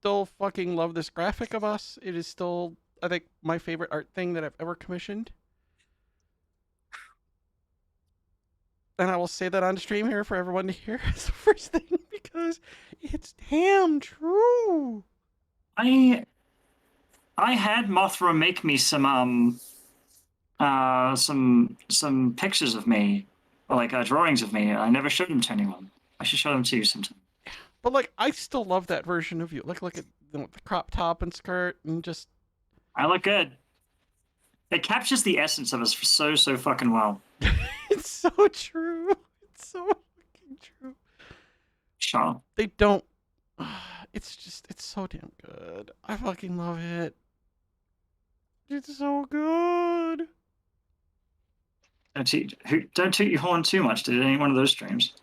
still fucking love this graphic of us. It is still, I think, my favorite art thing that I've ever commissioned. And I will say that on stream here for everyone to hear as the first thing because it's damn true. I I had Mothra make me some pictures of me, or like drawings of me. I never showed them to anyone. I should show them to you sometime. But like, I still love that version of you. Like, look at the crop top and skirt, and just I look good. It captures the essence of us so fucking well. it's so true. It's so fucking true. Sure. They don't. It's just, it's so damn good. I fucking love it. It's so good. Don't toot your horn too much. Did any one of those streams?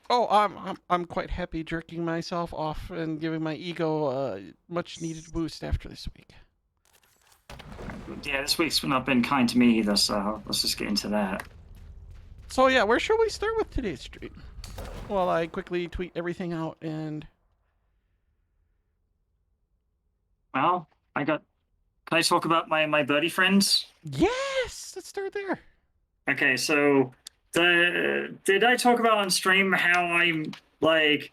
Oh, I'm quite happy jerking myself off and giving my ego a much needed boost after this week. Yeah, this week's not been kind to me either, so let's just get into that. So yeah, where should we start with today's stream? Well, I quickly tweet everything out and. Well, can I talk about my birdie friends? Yes, let's start there. Okay, so did I talk about on stream how I'm like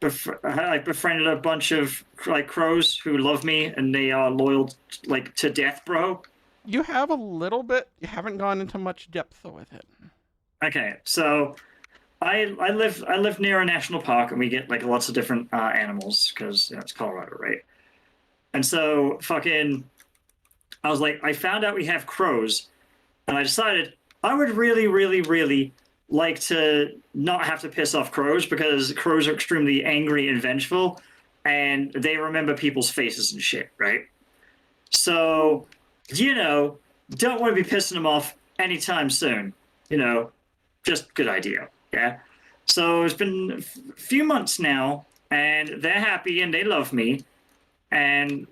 I befriended a bunch of like crows who love me and they are loyal like to death, bro? You have a little bit. You haven't gone into much depth with it. Okay, so I live near a national park and we get like lots of different animals because it's Colorado, right? And so fucking, I was like, I found out we have crows, and I decided I would really like to not have to piss off crows because crows are extremely angry and vengeful, and they remember people's faces and shit, right? So, don't want to be pissing them off anytime soon. Just good idea, yeah? So it's been a few months now, and they're happy and they love me, and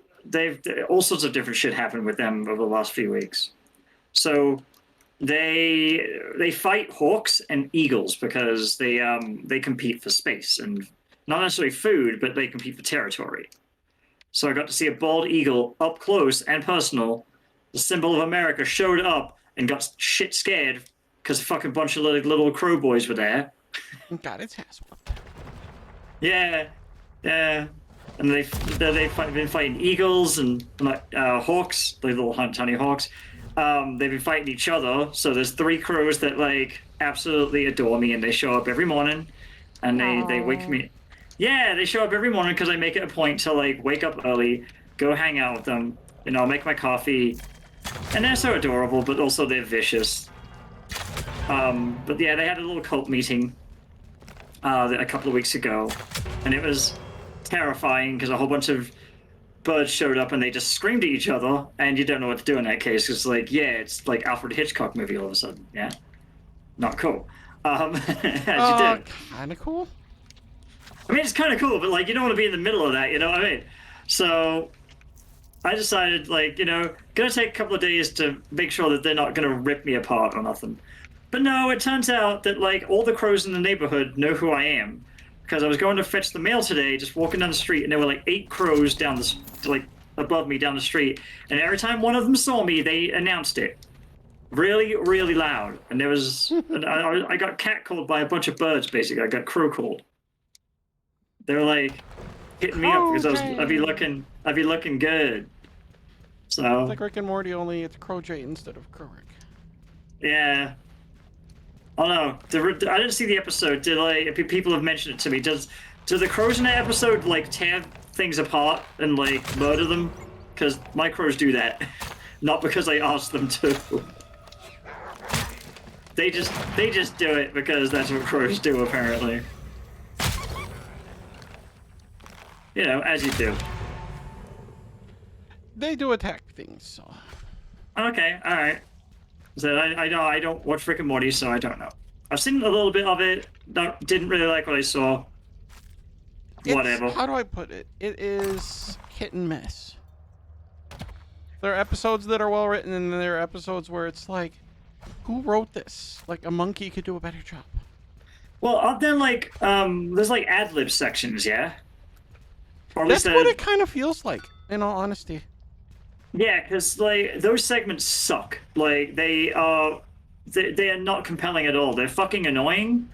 all sorts of different shit happened with them over the last few weeks. So they fight hawks and eagles because they compete for space and not necessarily food, but they compete for territory. So I got to see a bald eagle up close and personal. The symbol of America showed up and got shit scared because a fucking bunch of little crow boys were there. Got its ass whooped. Yeah, yeah. And they've been fighting eagles and hawks, the little tiny hawks. They've been fighting each other. So there's 3 crows that like absolutely adore me, and they show up every morning, and they wake me. Yeah, they show up every morning because I make it a point to like wake up early, go hang out with them. Make my coffee, and they're so adorable, but also they're vicious. But yeah, they had a little cult meeting a couple of weeks ago, and it was terrifying because a whole bunch of birds showed up and they just screamed at each other, and you don't know what to do in that case. It's like, yeah, it's like Alfred Hitchcock movie all of a sudden. Yeah, not cool. As you do. Kind of cool. I mean, it's kind of cool, but like you don't want to be in the middle of that. You know what I mean? So I decided, like, gonna take a couple of days to make sure that they're not gonna rip me apart or nothing. But no, it turns out that like all the crows in the neighborhood know who I am. Because I was going to fetch the mail today, just walking down the street, and there were like 8 crows like above me down the street. And every time one of them saw me, they announced it, really loud. And there was, I got catcalled by a bunch of birds. Basically, I got crow called. They were like hitting me up because I'd be looking good. So it's like Rick and Morty, only it's Crow Jay instead of Crow Rick. Yeah. Oh no, I didn't see the episode. People have mentioned it to me. Do the crows in that episode like tear things apart and like murder them? Because my crows do that, not because I asked them to. They just do it because that's what crows do apparently. As you do. They do attack things, so. Okay, all right. So I know I don't watch Rick and Morty, so I don't know. I've seen a little bit of it. Didn't really like what I saw. Whatever. How do I put it? It is hit and miss. There are episodes that are well written, and there are episodes where it's like, who wrote this? Like a monkey could do a better job. Well, then like there's like ad lib sections, yeah. Or at That's least what it kind of feels like, in all honesty. yeah, because like those segments suck. Like they are not compelling at all. They're fucking annoying.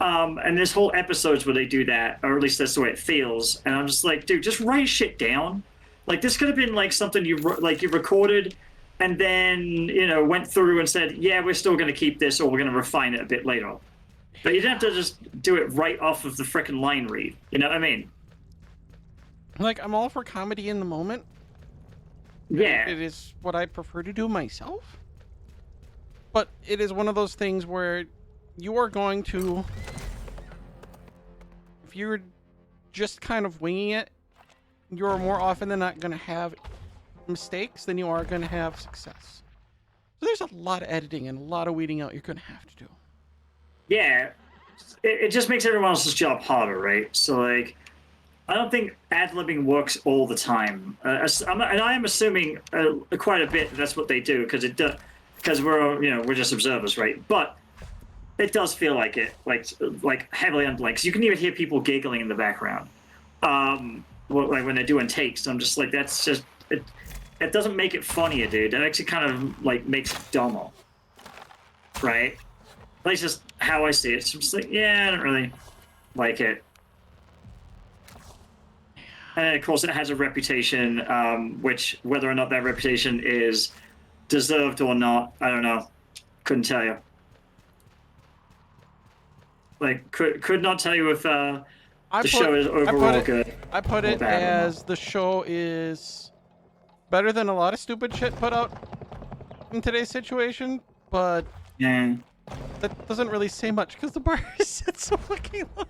And there's whole episodes where they do that, or at least that's the way it feels. And I'm just like, dude, just write shit down. Like this could have been like something you recorded, and then went through and said, yeah, we're still going to keep this, or we're going to refine it a bit later. But you didn't have to just do it right off of the frickin' line read. You know what I mean? Like, I'm all for comedy in the moment. Yeah. It is what I prefer to do myself. But it is one of those things where you are going to, if you're just kind of winging it, you're more often than not going to have mistakes than you are going to have success. So there's a lot of editing and a lot of weeding out you're going to have to do. Yeah. It just makes everyone else's job harder, right? So, like, I don't think ad-libbing works all the time. And I am assuming quite a bit that's what they do, because we're just observers, right? But it does feel like it, like heavily underlined. 'Cause you can even hear people giggling in the background, like when they're doing takes. I'm just like, that's just it. It doesn't make it funnier, dude. It actually kind of like makes it dumber, right? That's just how I see it. So I'm just like, yeah, I don't really like it. And of course, it has a reputation, which whether or not that reputation is deserved or not, I don't know. Couldn't tell you. Like, could not tell you if the show is overall good. I put it as the show is better than a lot of stupid shit put out in today's situation, but yeah, that doesn't really say much because the bar is set so fucking low.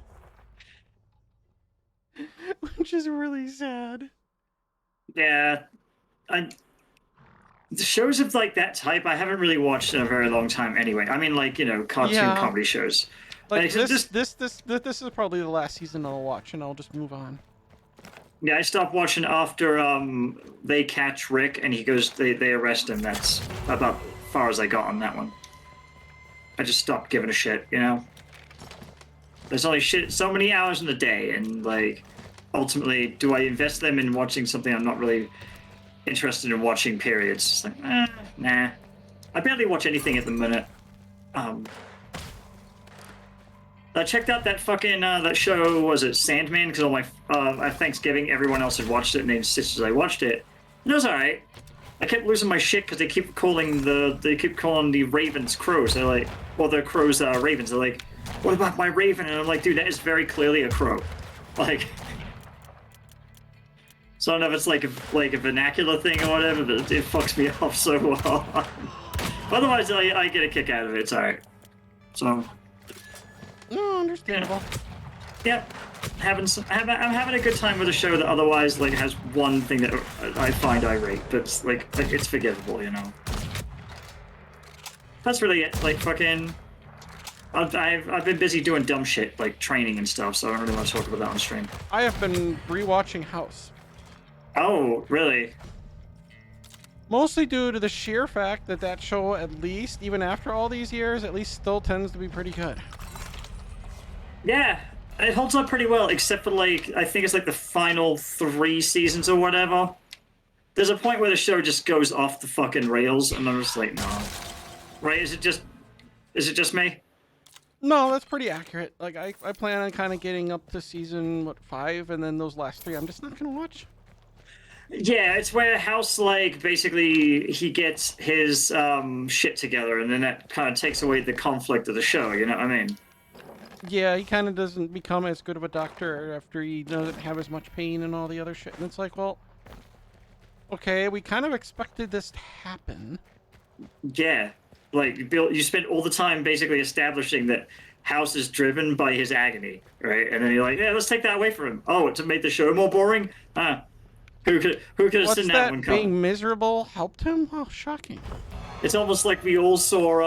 Which is really sad. Yeah. The shows of like that type I haven't really watched in a very long time anyway. I mean, like, cartoon comedy shows. Like this is probably the last season I'll watch, and I'll just move on. Yeah, I stopped watching after they catch Rick and they arrest him. That's about as far as I got on that one. I just stopped giving a shit, There's only so many hours in the day, and like ultimately, do I invest them in watching something I'm not really interested in watching, period? It's like, nah. I barely watch anything at the minute. I checked out that fucking that show, was it Sandman? Because on my at Thanksgiving, everyone else had watched it, and they insisted I watched it. And it was alright. I kept losing my shit because they keep calling the ravens crows. They're like, well, the crows are ravens. They're like, what about my raven? And I'm like, dude, that is very clearly a crow. Like, so I don't know if it's like a vernacular thing or whatever, but it fucks me off so well. Otherwise, I get a kick out of it. It's alright. So. No, understandable. Yep. I'm having a good time with a show that otherwise like has one thing that I find irate, but it's like it's forgivable, That's really it. Like fucking, I've been busy doing dumb shit like training and stuff, so I don't really want to talk about that on stream. I have been rewatching House. Oh, really? Mostly due to the sheer fact that show, at least even after all these years, at least still tends to be pretty good. Yeah, it holds up pretty well, except for like I think it's like the final 3 seasons or whatever. There's a point where the show just goes off the fucking rails, and I'm just like, no. Right? Is it just me? No, that's pretty accurate. Like I plan on kind of getting up to season 5, and then those last 3 I'm just not gonna watch. Yeah, it's where House like basically he gets his shit together, and then that kind of takes away the conflict of the show. You know what I mean? Yeah, he kind of doesn't become as good of a doctor after he doesn't have as much pain and all the other shit. And it's like, well, okay, we kind of expected this to happen. Yeah, like Bill, you spent all the time basically establishing that House is driven by his agony, right? And then you're like, yeah, let's take that away from him. Oh, to make the show more boring? Who could have seen that one coming? Being miserable helped him? Oh, shocking. It's almost like we all saw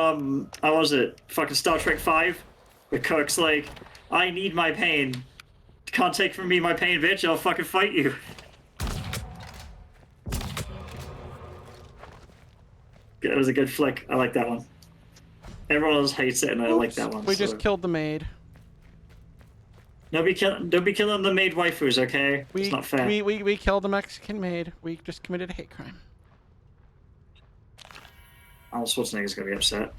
how was it? Fucking Star Trek 5? Where Kirk's like, I need my pain. Can't take from me my pain, bitch. I'll fucking fight you. That was a good flick. I like that one. Everyone else hates it, and I like that one. We just killed the maid. Don't be killing the maid waifus, okay? It's not fair. We killed a Mexican maid. We just committed a hate crime. Arnold Schwarzenegger's gonna be upset.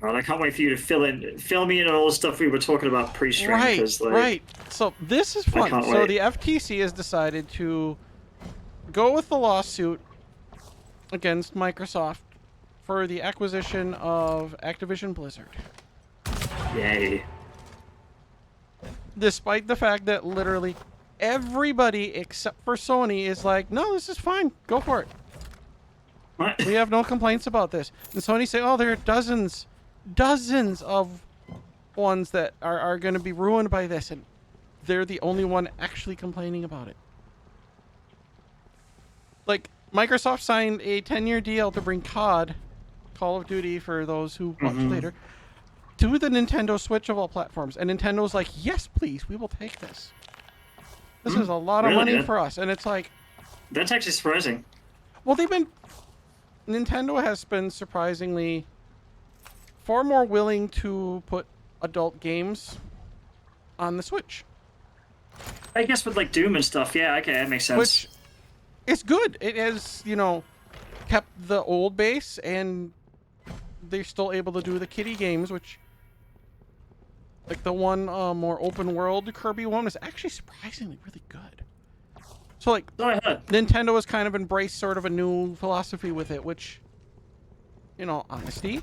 Alright, I can't wait for you to fill me in on all the stuff we were talking about pre-stream. Right, Like, right. So this is fun. can't So wait. the FTC has decided to go with the lawsuit against Microsoft for the acquisition of Activision Blizzard. Yay. Despite the fact that literally everybody except for Sony is like, no, this is fine. Go for it. What? We have no complaints about this. And Sony say, oh, there are dozens of ones that are going to be ruined by this. And they're the only one actually complaining about it. Like, Microsoft signed a 10-year deal to bring COD, Call of Duty for those who watch later, to the Nintendo Switch of all platforms. And Nintendo's like, yes, please, we will take this. This is a lot of Really money good. for us. And it's like, That's actually surprising. well, Nintendo has been surprisingly far more willing to put adult games on the Switch. I guess with like Doom and stuff, yeah, okay, that makes sense. Which is good. It has, kept the old base, and they're still able to do the kiddie games, which, like the one more open world Kirby one, is actually surprisingly really good. So, like, So I heard. Nintendo has kind of embraced sort of a new philosophy with it, which, honesty,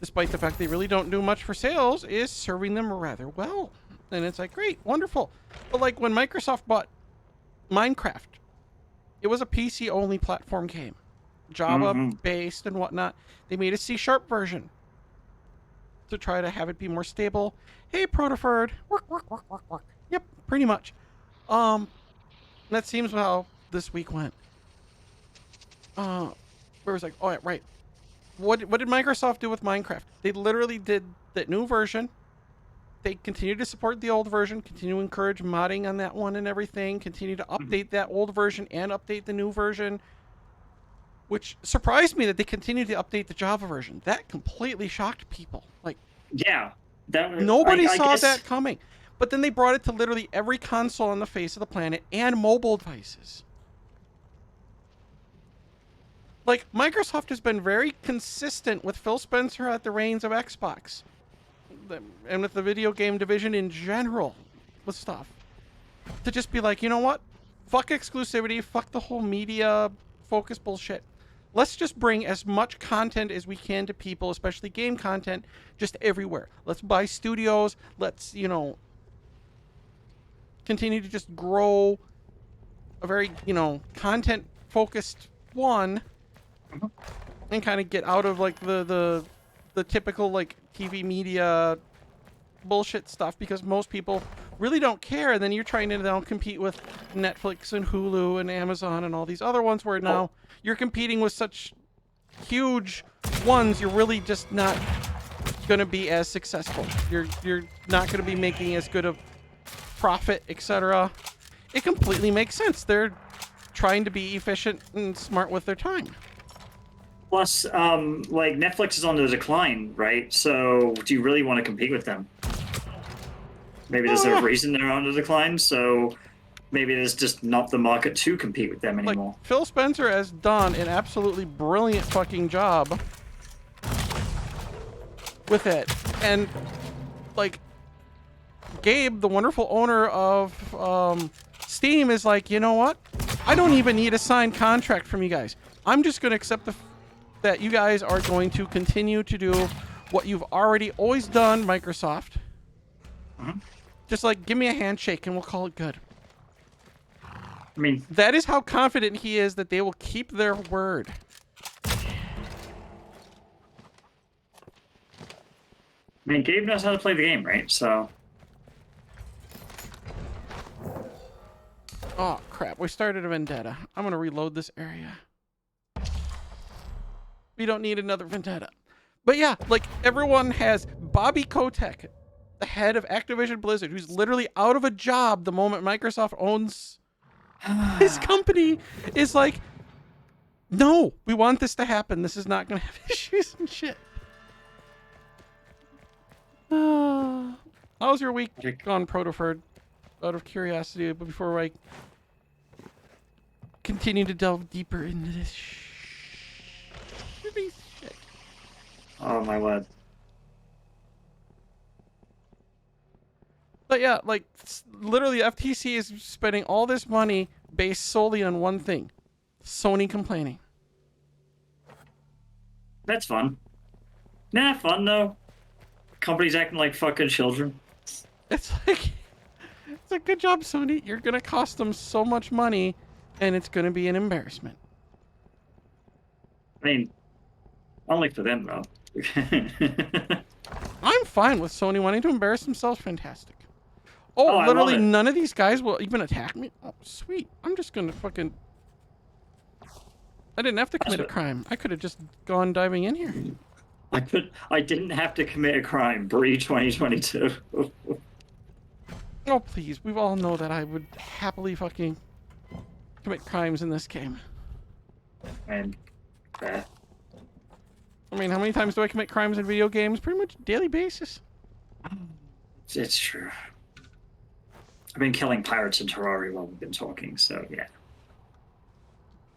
despite the fact they really don't do much for sales, is serving them rather well. And it's like, great, wonderful. But like when Microsoft bought Minecraft, it was a PC-only platform game. Java-based and whatnot. They made a C# version to try to have it be more stable. Hey, Protoferd. Work. Yep, pretty much. That seems how this week went. Where was like, oh yeah, right. What did Microsoft do with Minecraft? They literally did that new version. They continue to support the old version, continue to encourage modding on that one and everything, continue to update that old version and update the new version, which surprised me that they continued to update the Java version. That completely shocked people. Like, Yeah. nobody I saw guess, that coming. But then they brought it to literally every console on the face of the planet and mobile devices. Like, Microsoft has been very consistent with Phil Spencer at the reins of Xbox. And with the video game division in general with stuff. To just be like, you know what? Fuck exclusivity, fuck the whole media focus bullshit. Let's just bring as much content as we can to people, especially game content, just everywhere. Let's buy studios. Let's, continue to just grow a very, content-focused one and kind of get out of, like, the typical, like, TV media bullshit stuff, because most people really don't care, and then you're trying to now compete with Netflix and Hulu and Amazon and all these other ones where now you're competing with such huge ones, you're really just not going to be as successful. You're not going to be making as good of profit, etc. It completely makes sense. They're trying to be efficient and smart with their time. Plus, like Netflix is on the decline, right? So, do you really want to compete with them? Maybe there's a reason they're on the decline. So, maybe there's just not the market to compete with them anymore. Like, Phil Spencer has done an absolutely brilliant fucking job with it, and like Gabe, the wonderful owner of Steam, is like, you know what? I don't even need a signed contract from you guys. I'm just going to accept that you guys are going to continue to do what you've already always done, Microsoft. Just like, give me a handshake and we'll call it good. I mean, that is how confident he is that they will keep their word. Gabe knows how to play the game, right? So, oh crap, we started a vendetta. I'm gonna reload this area. We don't need another vendetta. But yeah, like, everyone has Bobby Kotick, the head of Activision Blizzard, who's literally out of a job the moment Microsoft owns his company, is like, no, we want this to happen. This is not going to have issues and shit. How was your week Okay. on Protoford? Out of curiosity, but before I continue to delve deeper into this shitty shit. Oh my word. But yeah, like literally, FTC is spending all this money based solely on one thing: Sony complaining. That's fun. Nah, fun though. Companies acting like fucking children. It's like, it's a good job, Sony. You're gonna cost them so much money, and it's gonna be an embarrassment. I mean, only for them though. I'm fine with Sony wanting to embarrass themselves. Fantastic. Oh, Oh, I love literally it. none of these guys will even attack me. Oh, sweet. I'm just gonna fucking. I didn't have to commit a what- crime. I could have just gone diving in here. I didn't have to commit a crime. Bree 2022. Oh, please. We all know that I would happily fucking commit crimes in this game. And I mean, how many times do I commit crimes in video games? Pretty much daily basis. it's true. I've been killing pirates in Terraria while we've been talking, so yeah.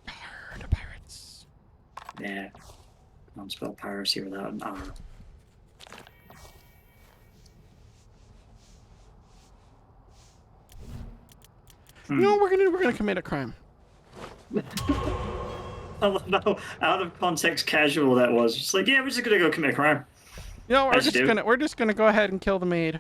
Arr, the pirates. Yeah. Can't spell piracy without an R. You know what we're gonna commit a crime. I love how out of context casual that was. It's like, yeah, we're just gonna go commit a crime. You know, As you do. we're just gonna go ahead and kill the maid.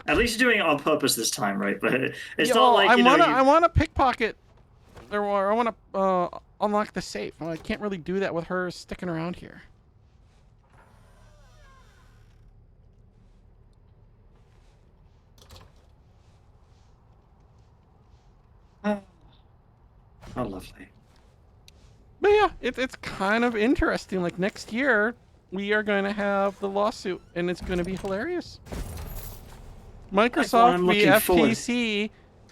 At least you're doing it on purpose this time, right? But it's Yeah, not well, like I wanna pickpocket, or I wanna unlock the safe. Well, I can't really do that with her sticking around here. Oh, lovely. But yeah, it's kind of interesting. Like next year, we are going to have the lawsuit, and it's going to be hilarious. Microsoft I'm v looking forward. FTC.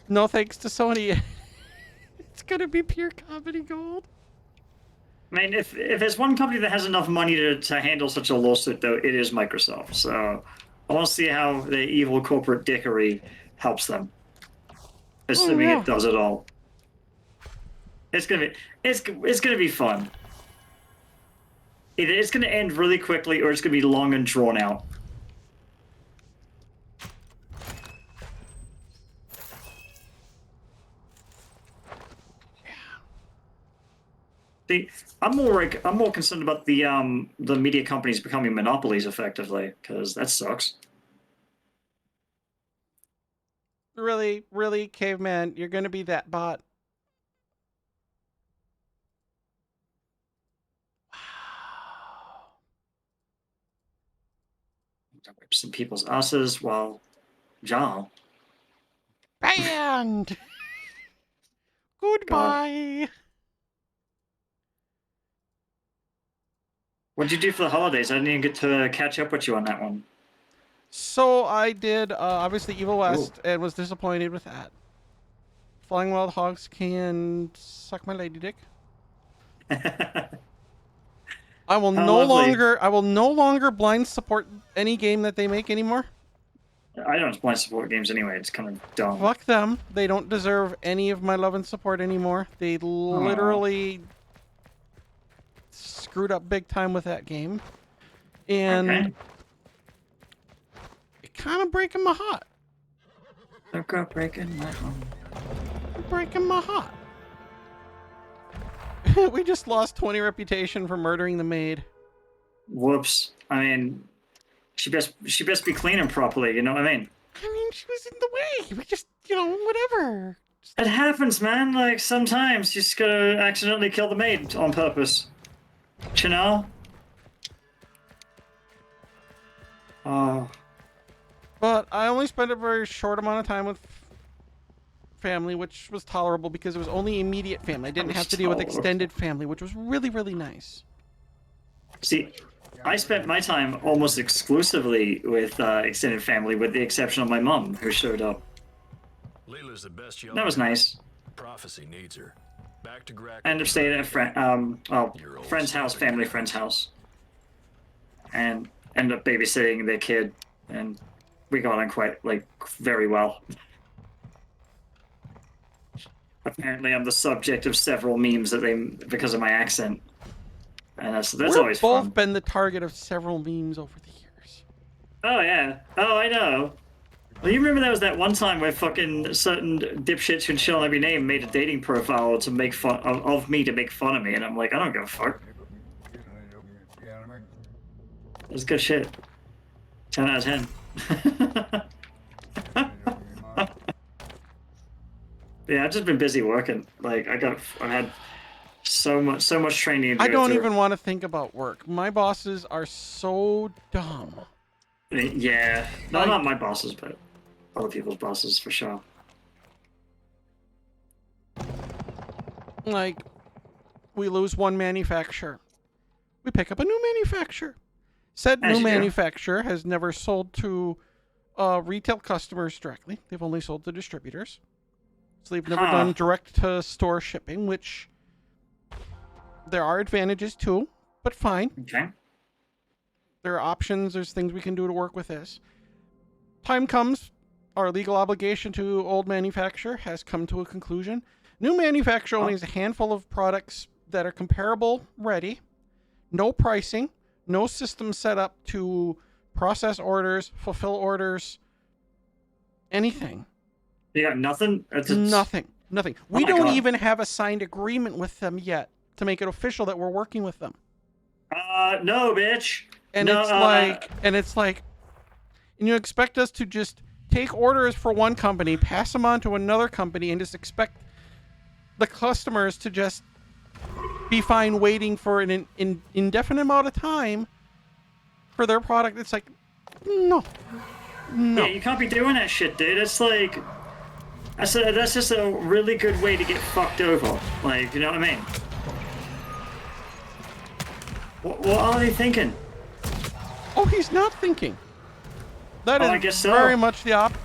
No thanks to Sony. It's going to be pure comedy gold. I mean, if there's one company that has enough money to handle such a lawsuit, though, it is Microsoft. So I want to see how the evil corporate dickery helps them, assuming yeah. it does it all. It's gonna be fun. Either it's gonna end really quickly, or it's gonna be long and drawn out. See, I'm more concerned about the media companies becoming monopolies effectively, because that sucks. Really, really, caveman, you're going to be that bot. Whip some people's asses while John. Banned. Goodbye. What'd you do for the holidays? I didn't even get to catch up with you on that one. So I did obviously Evil West and was disappointed with that. Flying Wild Hogs can suck my lady dick. I will How no lovely. longer blind support any game that they make anymore. I don't blind support games anyway. It's kind of dumb. Fuck them. They don't deserve any of my love and support anymore. They literally screwed up big time with that game. And Okay. it kind of breaking my heart. Don't go breaking my home. Breaking my heart. We just lost 20 reputation for murdering the maid. Whoops. I mean, she best be cleaning properly. You know what I mean? I mean, she was in the way. We just, whatever. It happens, man. Like sometimes you just gotta accidentally kill the maid on purpose. You know? Oh. But I only spent a very short amount of time with family, which was tolerable because it was only immediate family. I didn't have to deal with extended family, which was really, really nice. See, I spent my time almost exclusively with extended family, with the exception of my mom, who showed up. Layla's the best young That was girl. nice. Prophecy needs her. Back to Grack. I ended up staying at a friend's house, family friend's house, and ended up babysitting their kid, and we got on quite very well. Apparently, I'm the subject of several memes because of my accent, and that's We've always both fun. been the target of several memes over the years. Oh yeah. Oh, I know. Well, you remember there was that one time where fucking certain dipshits who shall not be named made a dating profile to make fun of me to make fun of me, and I'm like, I don't give a fuck. It was good shit. 10 out of 10. Yeah, I've just been busy working. Like I had so much training. I don't even want to think about work. My bosses are so dumb. Yeah, no, not my bosses, but other people's bosses for sure. Like, we lose one manufacturer, we pick up a new manufacturer. Said As new you do. manufacturer has never sold to retail customers directly. They've only sold to distributors. So they've never done direct to store shipping, which there are advantages to, but fine. Okay. There are options. There's things we can do to work with this. Time comes, our legal obligation to old manufacturer has come to a conclusion. New manufacturer only has a handful of products that are comparable ready. No pricing. No system set up to process orders, fulfill orders, anything. You got nothing? Nothing. Nothing. Oh We my don't God. even have a signed agreement with them yet to make it official that we're working with them. No, bitch. And No, it's like, and you expect us to just take orders for one company, pass them on to another company, and just expect the customers to just be fine waiting for an indefinite amount of time for their product. It's like, no. Yeah, you can't be doing that shit, dude. It's like, that's just a really good way to get fucked over. Like, you know what I mean? What are they thinking? Oh, he's not thinking. That I is guess so. very much the opposite.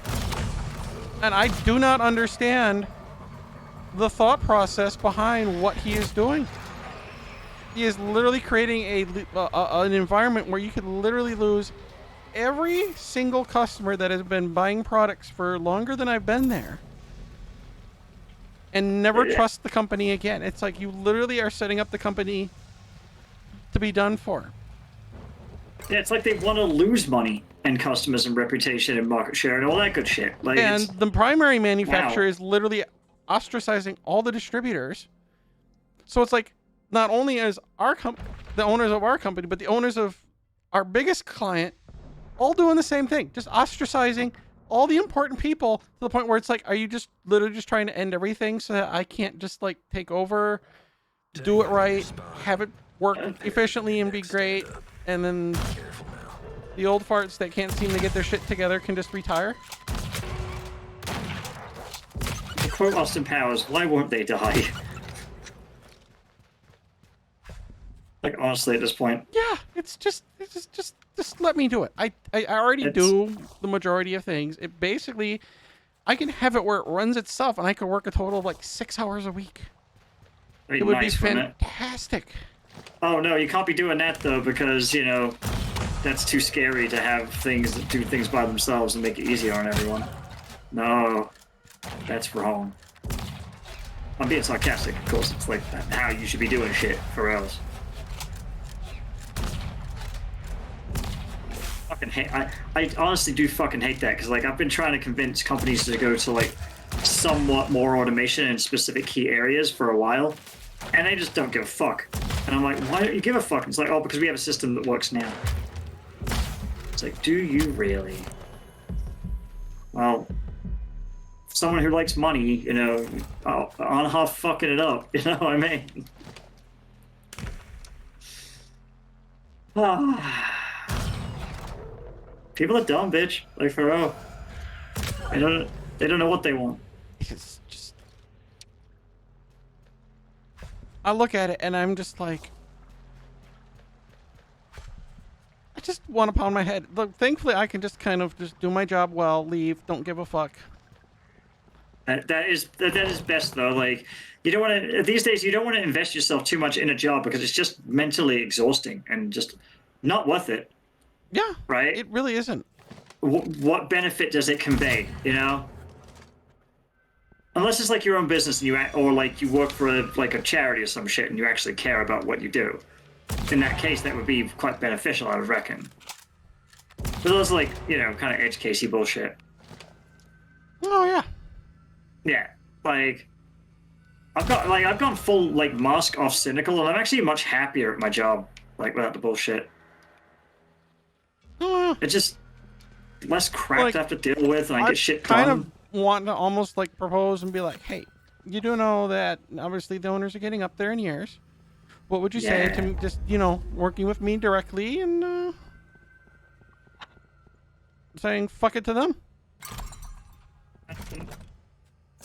And I do not understand the thought process behind what he is doing. He is literally creating an environment where you could literally lose every single customer that has been buying products for longer than I've been there and never trust the company again. It's like you literally are setting up the company to be done for. Yeah, it's like they want to lose money and customers and reputation and market share and all that good shit. Like, And the primary manufacturer Wow. is literally ostracizing all the distributors. So it's like, not only is the owners of our company, but the owners of our biggest client all doing the same thing, just ostracizing all the important people to the point where it's like, are you just literally just trying to end everything so that I can't just like take over, do it right, have it work efficiently and be great, and then the old farts that can't seem to get their shit together can just retire? to quote Austin Powers, why won't they die? Like, honestly, at this point. Yeah, it's just let me do it. I already do the majority of things. It basically, I can have it where it runs itself, and I can work a total of like 6 hours a week. Very It would nice, be wouldn't it? fantastic. Oh no, you can't be doing that though, because you know that's too scary to have things that do things by themselves and make it easier on everyone. No, that's wrong. I'm being sarcastic, of course. It's like how you should be doing shit for us. Fucking hate. I honestly do fucking hate that, because like I've been trying to convince companies to go to like somewhat more automation in specific key areas for a while, and they just don't give a fuck. And I'm like, why don't you give a fuck? And it's like, oh, because we have a system that works now. It's like, do you really? Well, someone who likes money, you know, on half fucking it up, you know what I mean? People are dumb, bitch. Like, for real. They don't know what they want. It's just, I look at it and I'm just like, I just want to pound my head. Look, thankfully I can just kind of just do my job well, leave, don't give a fuck. That is best though. Like you don't want to these days. You don't want to invest yourself too much in a job because it's just mentally exhausting and just not worth it. Yeah, Right? it really isn't. What benefit does it convey? You know, unless it's like your own business and or like you work for like a charity or some shit and you actually care about what you do. In that case, that would be quite beneficial, I would reckon. But those like kind of edge casey bullshit. Oh yeah. Yeah, like I've gone full like mask off cynical, and I'm actually much happier at my job, like without the bullshit. It's just less crap Like, to have to deal with, and I get shit kind done. of want to almost like propose and be like, hey, you do know that obviously the owners are getting up there in years. What would you say to just working with me directly and saying fuck it to them?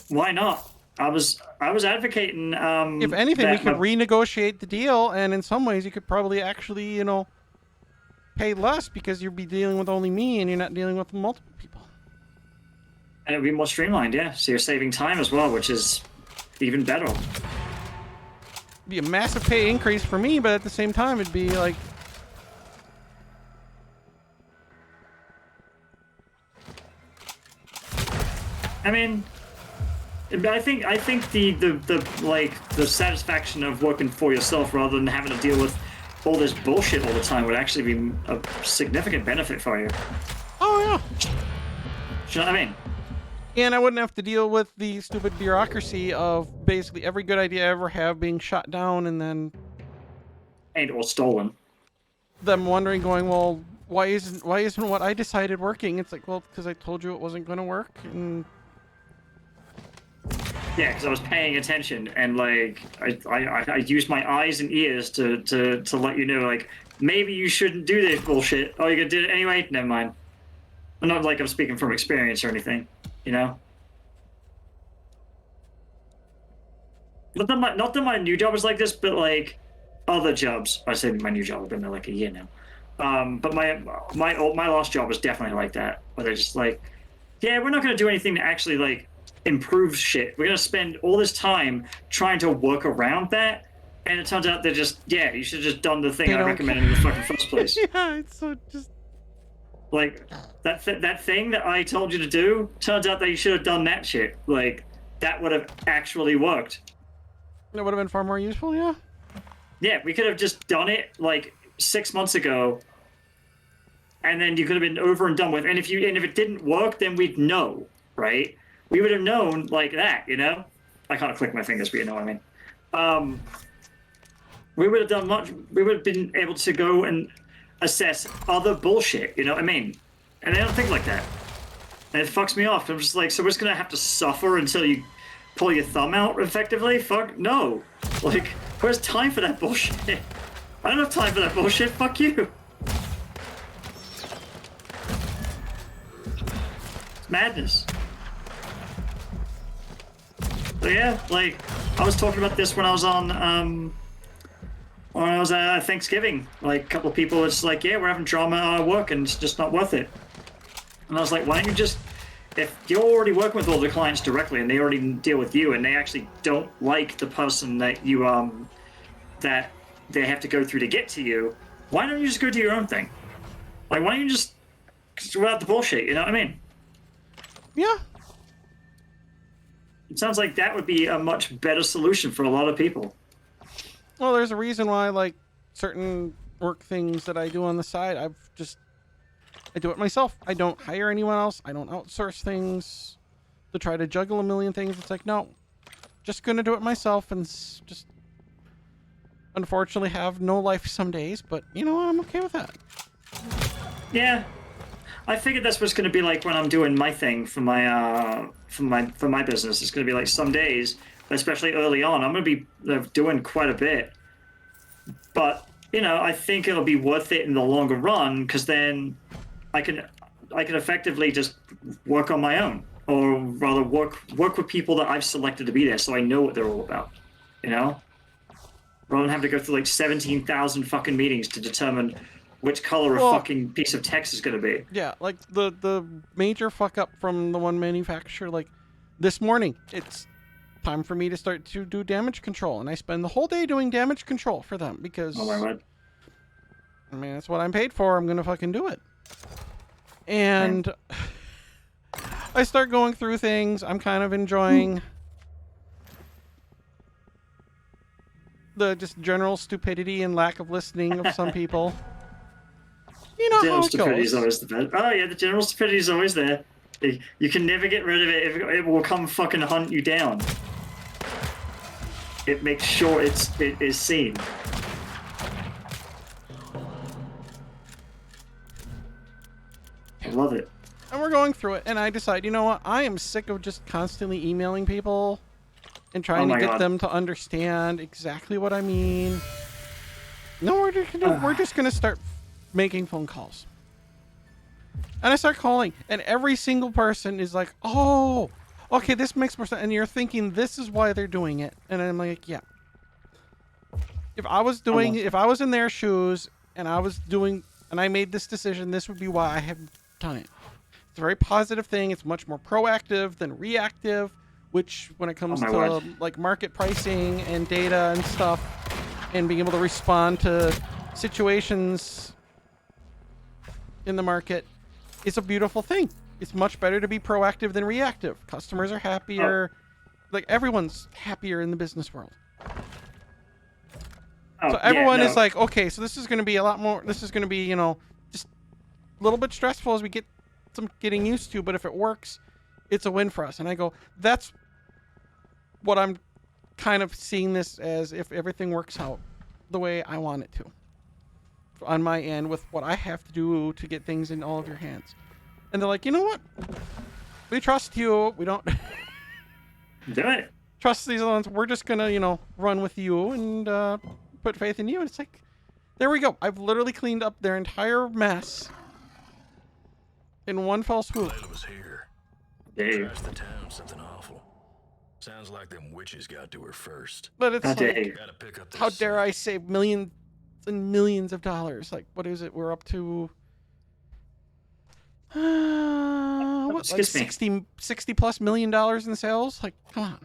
Why not? I was advocating. If anything, we could renegotiate the deal, and in some ways, you could probably actually, pay less because you'd be dealing with only me, and you're not dealing with multiple people. And it would be more streamlined, yeah. So you're saving time as well, which is even better. It'd be a massive pay increase for me, but at the same time, it'd be like. I mean, I think the satisfaction of working for yourself rather than having to deal with all this bullshit all the time would actually be a significant benefit for you. Oh yeah. Do you know what I mean? And I wouldn't have to deal with the stupid bureaucracy of basically every good idea I ever have being shot down, and then or stolen. them wondering, going, well, why isn't what I decided working? It's like, well, because I told you it wasn't going to work, and yeah, because I was paying attention, and like I used my eyes and ears to let you know, like, maybe you shouldn't do this bullshit. Oh, you're gonna do it anyway? Never mind. I'm not like I'm speaking from experience or anything, Not that my new job is like this, but like other jobs. I say my new job. I've been there like a year now. But my last job was definitely like that, where they're just like, yeah, we're not gonna do anything to actually like improve shit. We're gonna spend all this time trying to work around that, and it turns out they're just, yeah, you should have just done the thing I recommended in the fucking first place. yeah, it's so just like that thing that I told you to do. Turns out that you should have done that shit. Like that would have actually worked. It would have been far more useful, yeah. Yeah, we could have just done it like 6 months ago, and then you could have been over and done with. And if it didn't work, then we'd know, right? We would have known like that, I can't click my fingers, but you know what I mean. We would have done much. We would have been able to go and assess other bullshit, you know what I mean? And they don't think like that. And it fucks me off. I'm just like, so we're just gonna have to suffer until you pull your thumb out effectively? Fuck no. Like, where's time for that bullshit? I don't have time for that bullshit. Fuck you. It's madness. So yeah, like, I was talking about this when I was on, when I was at Thanksgiving. Like, a couple of people were just like, yeah, we're having drama at our work and it's just not worth it. And I was like, why don't you just, if you're already working with all the clients directly and they already deal with you and they actually don't like the person that you, that they have to go through to get to you, why don't you just go do your own thing? Like, why don't you just without the bullshit, you know what I mean? Yeah. It sounds like that would be a much better solution for a lot of people. Well, there's a reason why, like, certain work things that I do on the side, I do it myself. I don't hire anyone else. I don't outsource things to try to juggle a million things. It's like, no, just gonna do it myself and just unfortunately have no life some days, but you know what? I'm okay with that. Yeah. I figured that's what's going to be like when I'm doing my thing for my business. It's going to be like some days, especially early on, I'm going to be doing quite a bit. But I think it'll be worth it in the longer run because then I can effectively just work on my own, or rather work with people that I've selected to be there, so I know what they're all about. Rather than having to go through like 17,000 fucking meetings to determine which color a fucking piece of text is going to be. Yeah, like the major fuck up from the one manufacturer, like This morning, it's time for me to start to do damage control, and I spend the whole day doing damage control for them because, Oh my word. I mean, that's what I'm paid for. I'm gonna fucking do it. And I start going through things. I'm kind of enjoying the just general stupidity and lack of listening of some people. You know General how it stupidity is goes. always the best. Oh yeah, the general stupidity is always there. You can never get rid of it. It will come fucking hunt you down. It makes sure it is seen. I love it. And we're going through it, and I decide, you know what? I am sick of just constantly emailing people and trying to my get God. them to understand exactly what I mean. No, we're just gonna start making phone calls. And I start calling, and every single person is like, "Oh, okay, this makes more sense." And you're thinking this is why they're doing it, and I'm like, "Yeah." If I was in their shoes, and I made this decision, this would be why I have done it. It's a very positive thing. It's much more proactive than reactive, which when it comes to word. like market pricing and data and stuff, and being able to respond to situations in the market, is a beautiful thing. It's much better to be proactive than reactive. Customers are happier. Like everyone's happier in the business world. So everyone is like, okay, so this is going to be a lot more. This is going to be, just a little bit stressful as we get some getting used to. But if it works, it's a win for us. And I go, that's what I'm kind of seeing this as. If everything works out the way I want it to, on my end, with what I have to do to get things in all of your hands. And they're like, you know what? We trust you. We don't Do it. trust these ones. We're just gonna, run with you and put faith in you. And it's like, there we go. I've literally cleaned up their entire mess in one fell swoop. Layla was here. Dave. Trashed the town, something awful. Sounds like them witches got to her first. But it's How dare like, you. Gotta pick up how this dare I save millions and millions of dollars? Like, what is it? We're up to what, like Excuse me. 60 plus $1 million in sales? Like, come on.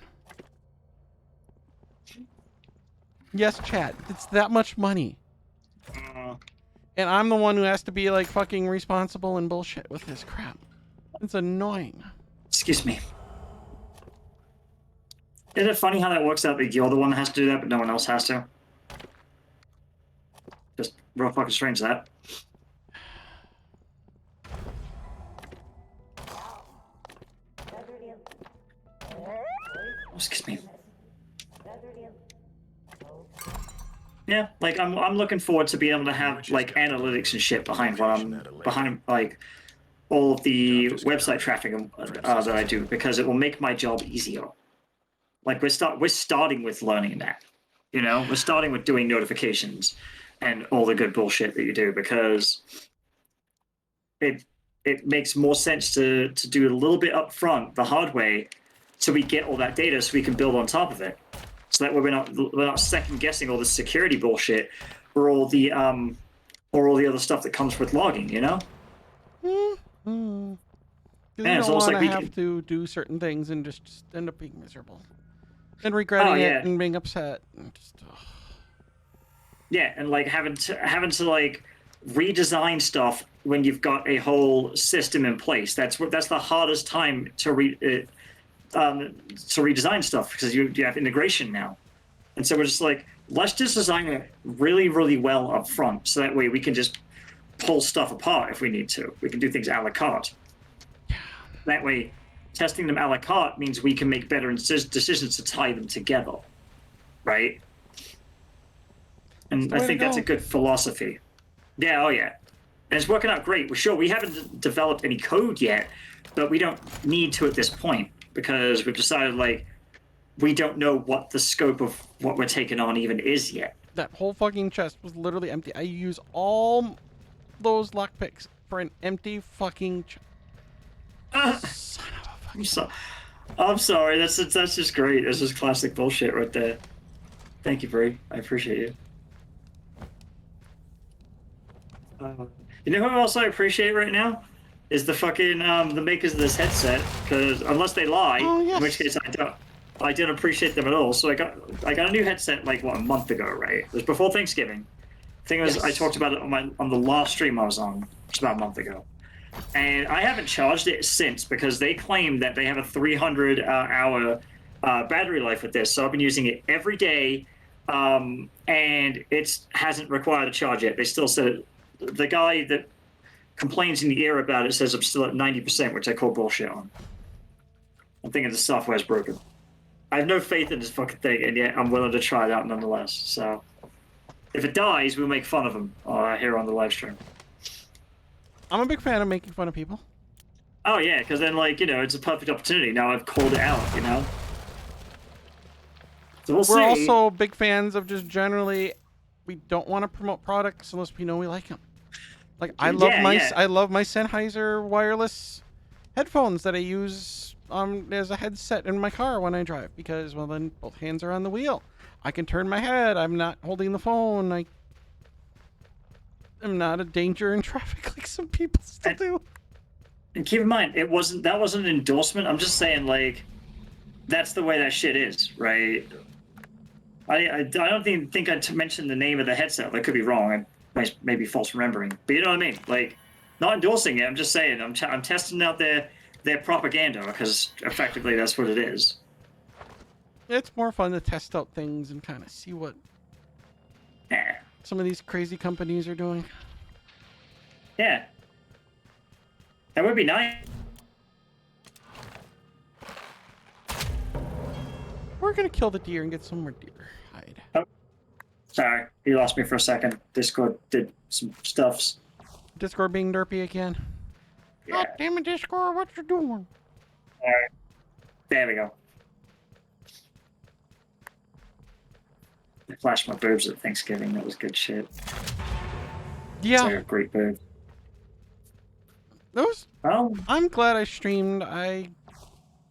Yes, chat. It's that much money. And I'm the one who has to be like fucking responsible and bullshit with this crap. It's annoying. Excuse me. Isn't it funny how that works out that you're the one that has to do that, but no one else has to? Just real fucking strange, that. Excuse me. Yeah, like I'm looking forward to being able to have like analytics and shit behind like all of the website traffic that I do, because it will make my job easier. Like we're starting with learning that, we're starting with doing notifications and all the good bullshit that you do, because it makes more sense to do a little bit up front the hard way, so we get all that data so we can build on top of it. So that way we're not second guessing all the security bullshit or all the other stuff that comes with logging, Mm-hmm. You don't want to have to do certain things and just end up being miserable and regretting it and being upset and just. Yeah, and like having to like redesign stuff when you've got a whole system in place. That's the hardest time to redesign stuff, because you have integration now. And so we're just like, let's just design it really, really well up front, so that way we can just pull stuff apart if we need to. We can do things a la carte. That way, testing them a la carte means we can make better decisions to tie them together, right? And I think that's a good philosophy. Yeah, oh yeah. And it's working out great. We're sure we haven't developed any code yet, but we don't need to at this point, because we've decided, like, we don't know what the scope of what we're taking on even is yet. That whole fucking chest was literally empty. I use all those lockpicks for an empty fucking chest. Son of a fucking... I'm sorry. That's just great. That's just classic bullshit right there. Thank you, Bree. I appreciate you. You know who else I appreciate right now? is the fucking the makers of this headset, because unless they lie, Oh, yes. in which case I don't appreciate them at all. So I got a new headset like what, a month ago, right? It was before Thanksgiving. Thing was, I Yes. talked about it on the last stream I was on, which is about a month ago, and I haven't charged it since because they claim that they have a 300 hour battery life with this. So I've been using it every day, and it hasn't required a charge yet. They still said the guy that complains in the ear about it says I'm still at 90%, which I call bullshit on. I'm thinking the software's broken. I have no faith in this fucking thing, and yet I'm willing to try it out nonetheless. So if it dies, we'll make fun of him here on the live stream. I'm a big fan of making fun of people. Oh yeah, because then like it's a perfect opportunity. Now I've called it out, So we'll see. We're also big fans of just generally, we don't want to promote products unless we know we like them. Like I love Yeah, my yeah. I love my Sennheiser wireless headphones that I use as a headset in my car when I drive because well then both hands are on the wheel. I can turn my head. I'm not holding the phone. I'm not a danger in traffic like some people still do. And keep in mind, that wasn't an endorsement. I'm just saying like that's the way that shit is, right? I don't think I mentioned the name of the headset. I could be wrong. I may be false remembering, but you know what I mean. Like, not endorsing it. I'm just saying I'm testing out their propaganda because effectively that's what it is. It's more fun to test out things and kind of see what Yeah. some of these crazy companies are doing. Yeah. That would be nice. We're gonna kill the deer and get some more deer hide. Oh. Sorry, you lost me for a second. Discord did some stuffs. Discord being derpy again. Yeah. God damn it, Discord, what you doing? All right. There we go. I flashed my boobs at Thanksgiving. That was good shit. Yeah, It's like a great boob. those. Oh, I'm glad I streamed. I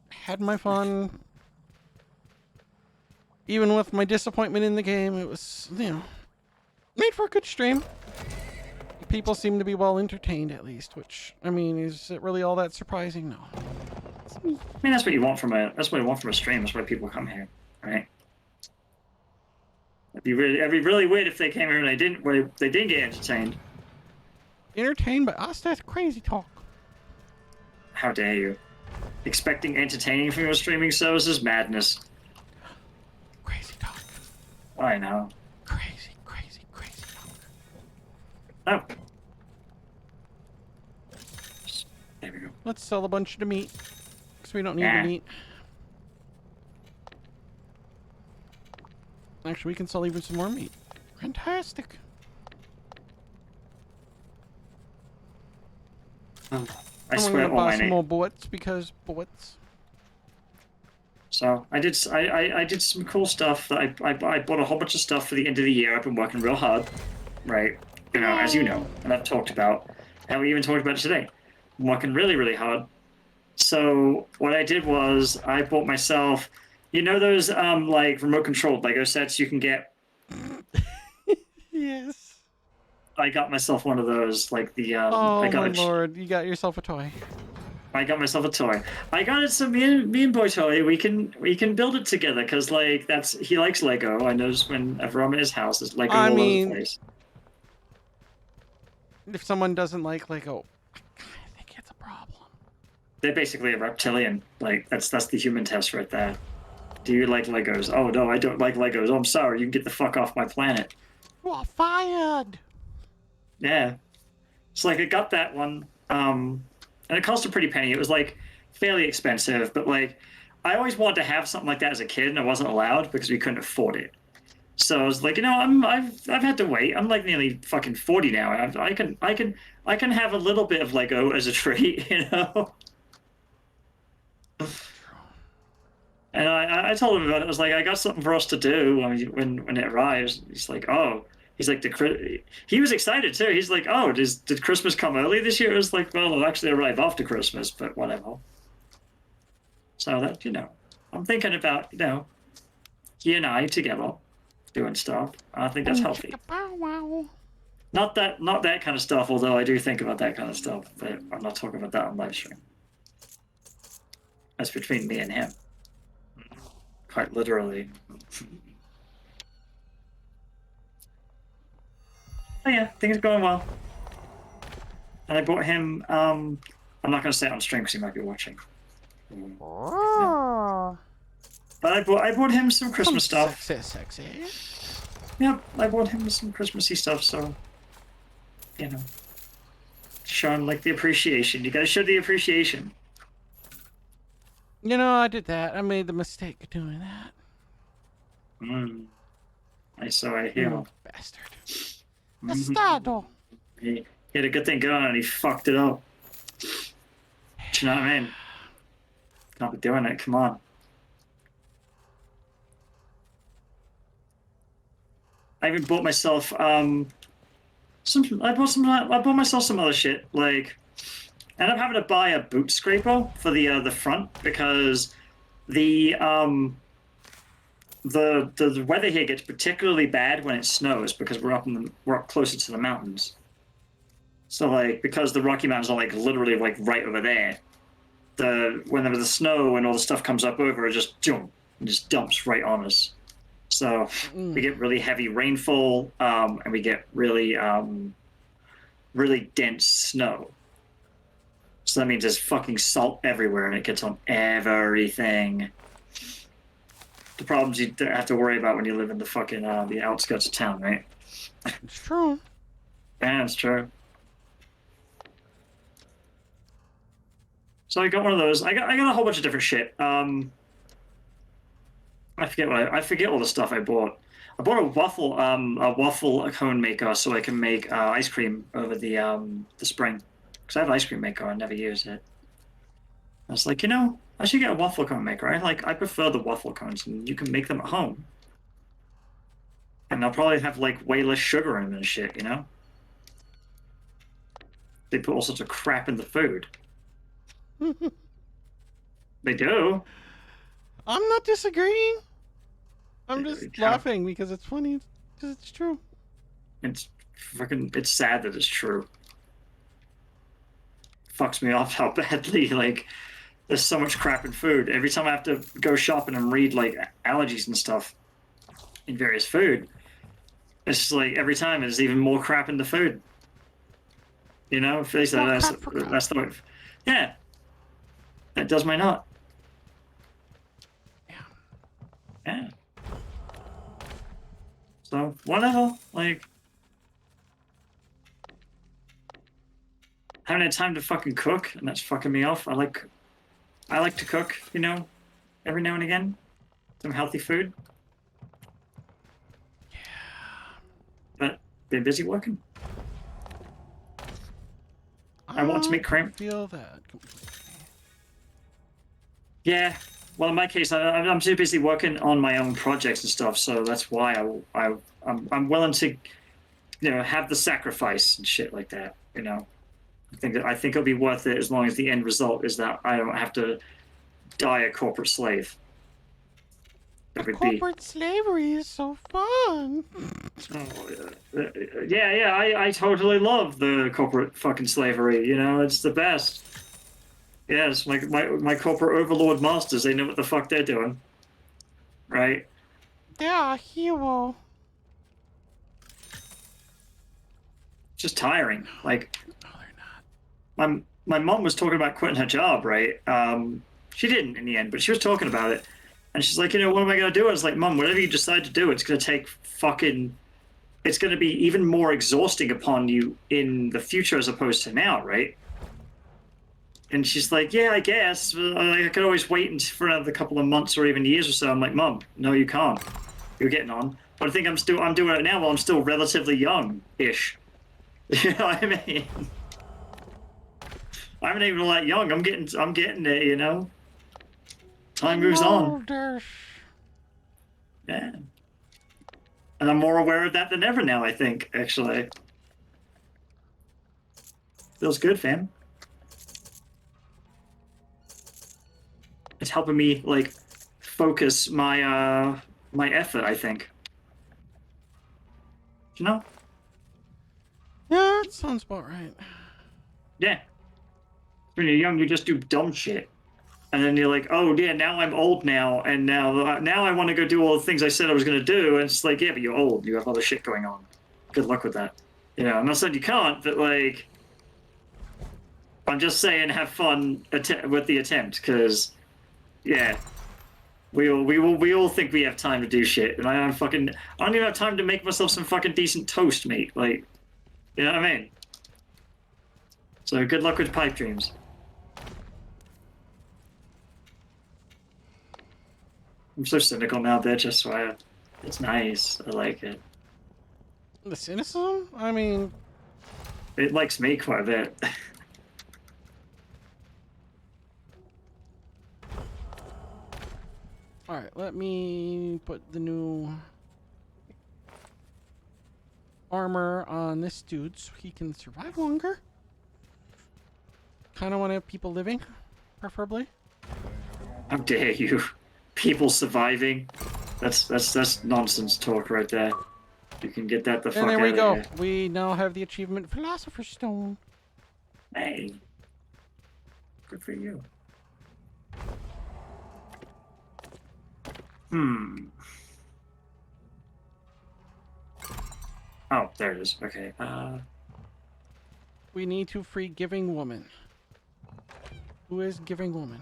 had my fun. Even with my disappointment in the game, it was, made for a good stream. People seem to be well entertained at least, which, I mean, is it really all that surprising? No. I mean that's what you want from a stream. That's why people come here, right? It'd be really weird if they came here and they didn't get entertained. Entertained by us? That's crazy talk. How dare you? Expecting entertaining from your streaming service is madness. Crazy talk. I know. Crazy talk. Oh. There we go. Let's sell a bunch of meat. Because we don't need Yeah. the meat. Actually, we can sell even some more meat. Fantastic. I I'm swear gonna all buy my some name. more bullets because bullets. So I did some cool stuff. That I bought a whole bunch of stuff for the end of the year. I've been working real hard, right? As you know, and I've talked about, and we even talked about it today. I'm working really hard. So what I did was I bought myself, those like remote controlled Lego sets you can get. Yes. I got myself one of those, like the Oh I got my lord, you got yourself a toy. I got myself a toy. I got it. So me and Boy Toy, we can build it together because like he likes Lego. I notice whenever I'm at his house, there's Lego all over the place. If someone doesn't like Lego, I think it's a problem. They're basically a reptilian. Like that's the human test right there. Do you like Legos? Oh no, I don't like Legos. Oh, I'm sorry. You can get the fuck off my planet. You are fired. Yeah. So like I got that one. And it cost a pretty penny. It was like fairly expensive, but like I always wanted to have something like that as a kid, and I wasn't allowed because we couldn't afford it. So I was like, I've had to wait. I'm like nearly fucking 40 now. I can have a little bit of Lego as a treat, And I told him about it. I was like, I got something for us to do when it arrives. He's like, oh. He's like, he was excited too. He's like, oh, did Christmas come early this year? It was like, well, it'll actually arrive after Christmas, but whatever. So that, I'm thinking about, he and I together doing stuff. I think that's healthy. Bow wow. Not that kind of stuff, although I do think about that kind of stuff, but I'm not talking about that on live stream. That's between me and him. Quite literally. Oh yeah, things are going well. And I bought him, I'm not going to say it on stream because he might be watching. No. But I bought him some Christmas stuff. Sexy. Yep, I bought him some Christmassy stuff, so, you know, show him, like, the appreciation. You gotta show the appreciation. You know, I did that. I made the mistake of doing that. I hear. You bastard. Bastardo. He had a good thing going and he fucked it up. Do you know what I mean? Can't be doing it, come on. I even bought myself I bought myself some other shit. Like, I ended up having to buy a boot scraper for the front because the weather here gets particularly bad when it snows because we're up closer to the mountains. So like because the Rocky Mountains are like literally like right over there, whenever the snow and all the stuff comes up over, it just dumps right on us. So we get really heavy rainfall, and we get really, really dense snow. So that means there's fucking salt everywhere, and it gets on everything. The problems you have to worry about when you live in the fucking the outskirts of town, right? It's true. Yeah, it's true. So I got one of those. I got a whole bunch of different shit. I forget all the stuff I bought. I bought a waffle cone maker so I can make ice cream over the spring. Because I have an ice cream maker, I never use it. I was like, I should get a waffle cone maker. I prefer the waffle cones, and you can make them at home. And they'll probably have like way less sugar in them and shit, They put all sorts of crap in the food. They do. I'm not disagreeing. I'm just laughing because it's funny. Because it's true. It's sad that it's true. Fucks me off how badly, like, there's so much crap in food. Every time I have to go shopping and read, like, allergies and stuff in various food, it's just like every time there's even more crap in the food. If they say that's the way. Yeah. That does my nut. Yeah. So, whatever. Like, haven't had time to fucking cook, and that's fucking me off. I like to cook, every now and again. Some healthy food. Yeah. But been busy working. I want to make cream. Feel that completely. Yeah. Well, in my case, I'm too busy working on my own projects and stuff, so that's why I'm willing to, have the sacrifice and shit like that. I think it'll be worth it as long as the end result is that I don't have to die a corporate slave. Corporate slavery is so fun. I totally love the corporate fucking slavery. It's the best. Yes, my corporate overlord masters, they know what the fuck they're doing. Right? Yeah, a hero. Just tiring. Like, No, they're not. my mom was talking about quitting her job, right? She didn't in the end, but she was talking about it. And she's like, what am I going to do? I was like, Mom, whatever you decide to do, it's going to take it's going to be even more exhausting upon you in the future as opposed to now, right? And she's like, yeah, I guess. I could always wait for another couple of months or even years or so. I'm like, Mom, no, you can't. You're getting on. But I think I'm doing it now while I'm still relatively young-ish. You know what I mean? I'm not even all that young. I'm getting there, Time moves on. Yeah. And I'm more aware of that than ever now, I think, actually. Feels good, fam. It's helping me, like, focus my my effort, I think. Yeah, that sounds about right. Yeah. When you're young, you just do dumb shit. And then you're like, oh, yeah, now I'm old now. And now I want to go do all the things I said I was going to do. And it's like, yeah, but you're old. You have other shit going on. Good luck with that. You know, I'm not saying you can't, but like, I'm just saying have fun with the attempt. Because, yeah, we all think we have time to do shit. And I don't even have time to make myself some fucking decent toast, mate. Like, you know what I mean? So good luck with pipe dreams. I'm so cynical now, bitch, I swear. It's nice. I like it. The cynicism? I mean, It likes me quite a bit. alright, let me put the new armor on this dude so he can survive longer. Kind of want to have people living, preferably. How dare you? People surviving. That's nonsense talk right there. You can get that the fuck And there out we of go. here. We now have the achievement Philosopher's Stone. Hey. Good for you. Oh, there it is. Okay. We need to free Giving Woman. Who is Giving Woman?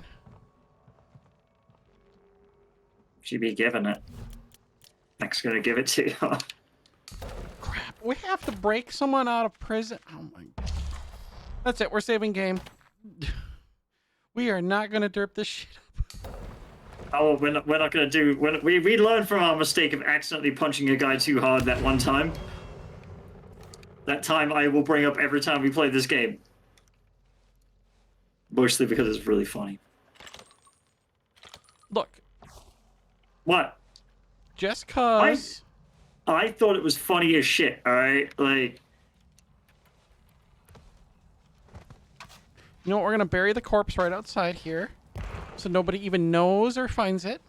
She be giving it. Next gonna give it to you. Crap. We have to break someone out of prison. Oh my. That's it. We're saving game. We are not going to derp this shit up. Oh, we're not gonna do. We learned from our mistake of accidentally punching a guy too hard that one time. That time I will bring up every time we play this game. Mostly because it's really funny. Look. What? Just cause. I thought it was funny as shit, alright? Like. You know what? We're going to bury the corpse right outside here. So nobody even knows or finds it.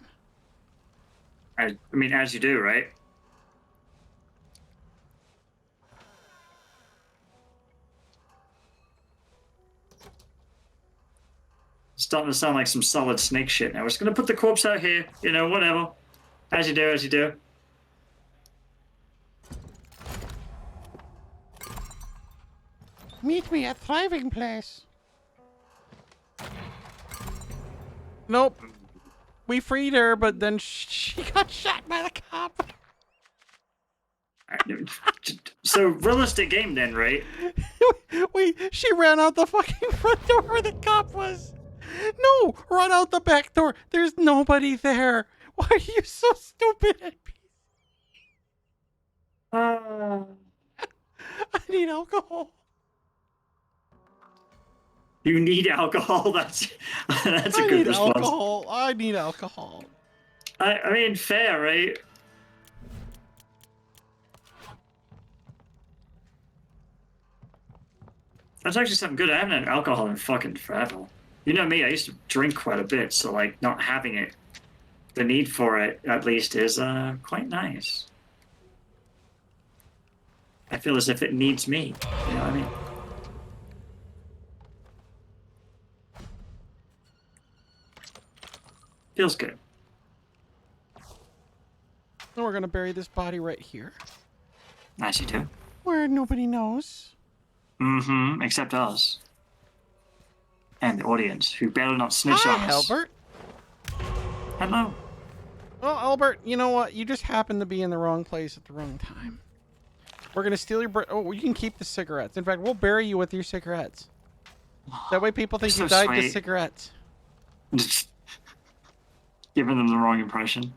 I mean, as you do, right? Starting to sound like some solid Snake shit now. We're just gonna put the corpse out here, you know, whatever. As you do, as you do. Meet me at Thriving Place. Nope. We freed her, but then she got shot by the cop. So, realistic game then, right? She ran out the fucking front door where the cop was. No, run out the back door. There's nobody there. Why are you so stupid? I need alcohol. You need alcohol. That's a good response. Alcohol. I need alcohol. I mean, fair, right? That's actually something good. I haven't had alcohol in fucking forever. You know me, I used to drink quite a bit, so like not having it, the need for it at least is quite nice. I feel as if it needs me. You know what I mean? Feels good. And we're gonna bury this body right here, Nice you do. where nobody knows. Mm-hmm. Except us. And the audience, who better not snitch Hi, on us. Albert. Hello. Well, Albert, you know what? You just happened to be in the wrong place at the wrong time. We're gonna steal your. Oh, you can keep the cigarettes. In fact, we'll bury you with your cigarettes. That way, people think So you died to sweet. cigarettes. Giving them the wrong impression.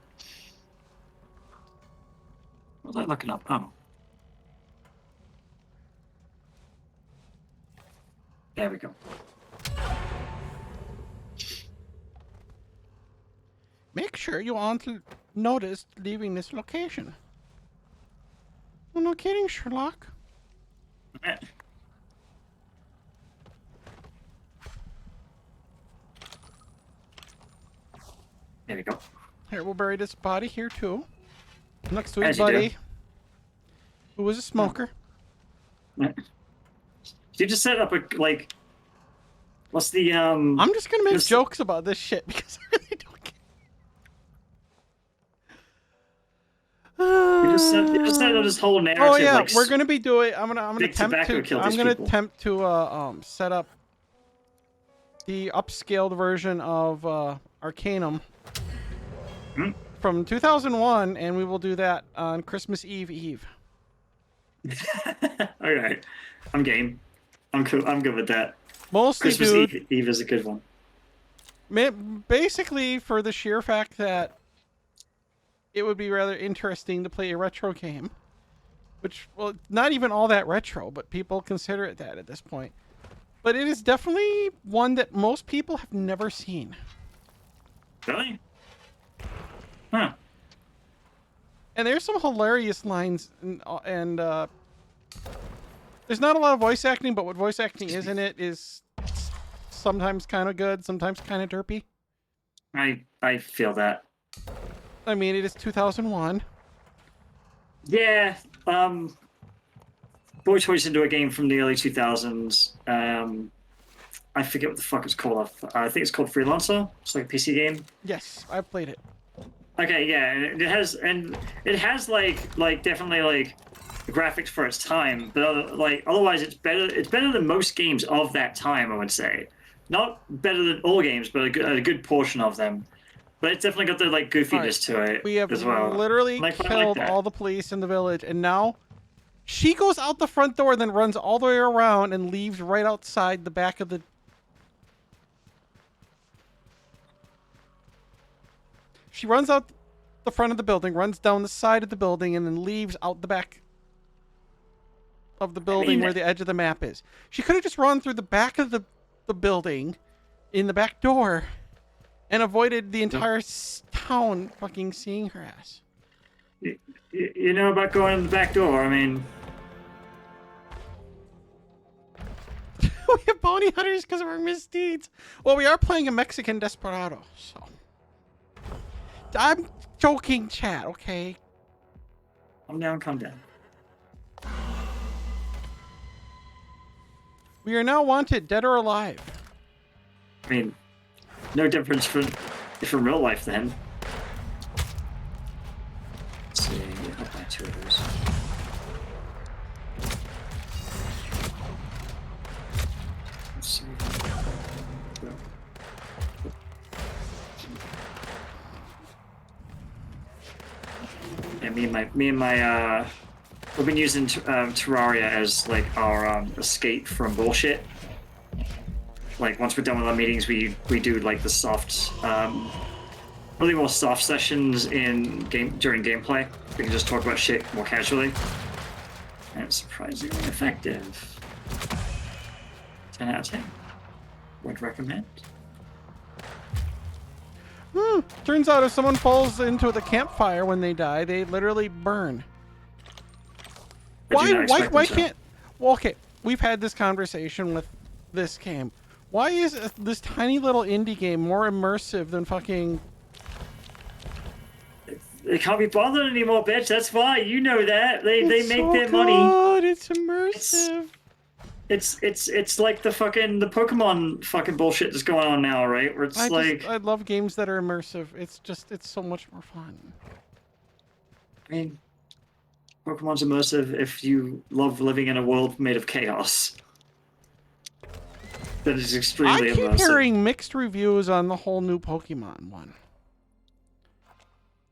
What was I looking up? Oh. There we go. Make sure you aren't noticed leaving this location. I'm not kidding, Sherlock. There we go. Here, we'll bury this body here too. Next to his As you do. buddy, who was a smoker. You just set up a like. What's the I'm just gonna make just- jokes about this shit because I really don't care. You just set up this whole narrative. Oh yeah, like, we're gonna be doing. I'm gonna Big attempt Tobacco to. killed I'm these gonna people. attempt to set up the upscaled version of Arcanum Hmm? from 2001, and we will do that on Christmas Eve. All right, I'm game. I'm cool. I'm good with that. Mostly, Christmas dude. Eve is a good one. Basically, for the sheer fact that it would be rather interesting to play a retro game, which, well, not even all that retro, but people consider it that at this point. But it is definitely one that most people have never seen. Really? Huh. And there's some hilarious lines, and there's not a lot of voice acting, but what voice acting is in it is sometimes kind of good, sometimes kind of derpy. I feel that. I mean, it is 2001. Yeah. Boy Toys into a game from the early 2000s. I forget what the fuck it's called. I think it's called Freelancer. It's like a PC game. Yes, I played it. Okay, yeah, and it has like definitely like graphics for its time, but like otherwise it's better. It's better than most games of that time, I would say. Not better than all games, but a good portion of them. But it's definitely got the like goofiness to it We have as well. literally Like, I like killed that. all the police in the village, and now she goes out the front door, then runs all the way around and leaves right outside the back of the. She runs out the front of the building, runs down the side of the building, and then leaves out the back of the building where the edge of the map is. She could have just run through the back of the building in the back door and avoided the entire town fucking seeing her ass. You know about going in the back door. I mean, We have bounty hunters because of our misdeeds. Well, we are playing a Mexican desperado, so. I'm joking, chat, okay? calm down, calm down. We are now wanted, dead or alive. I mean, no difference from real life then. Let's see, I'll buy 2 of those. Let's see. Yeah, me and my we've been using Terraria as like our escape from bullshit. Like once we're done with our meetings, we do like the soft, really more soft sessions during gameplay. We can just talk about shit more casually, and it's surprisingly effective. 10 out of 10. Would recommend. Turns out if someone falls into the campfire when they die, they literally burn. I do not expect Why them to. can't... Well, okay, we've had this conversation with this game. Why is this tiny little indie game more immersive than fucking... They can't be bothered anymore, bitch. That's why. You know that. They It's make so their money. good. It's immersive. It's like the Pokemon fucking bullshit that's going on now, right? Where it's I love games that are immersive. It's so much more fun. I mean, Pokemon's immersive if you love living in a world made of chaos. That is I extremely keep immersive. hearing mixed reviews on the whole new Pokemon one.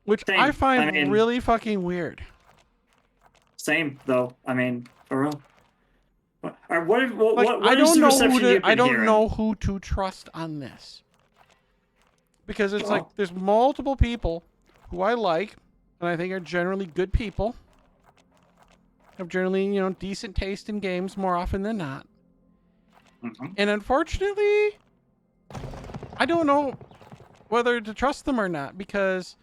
Which Same. I find I mean- really fucking weird. Same though. I mean, for real. What Like, is the reception you've been I don't hearing? know who to trust on this. Because it's like Well- there's multiple people who I like and I think are generally good people. Have generally, decent taste in games more often than not. Mhm. And unfortunately, I don't know whether to trust them or not because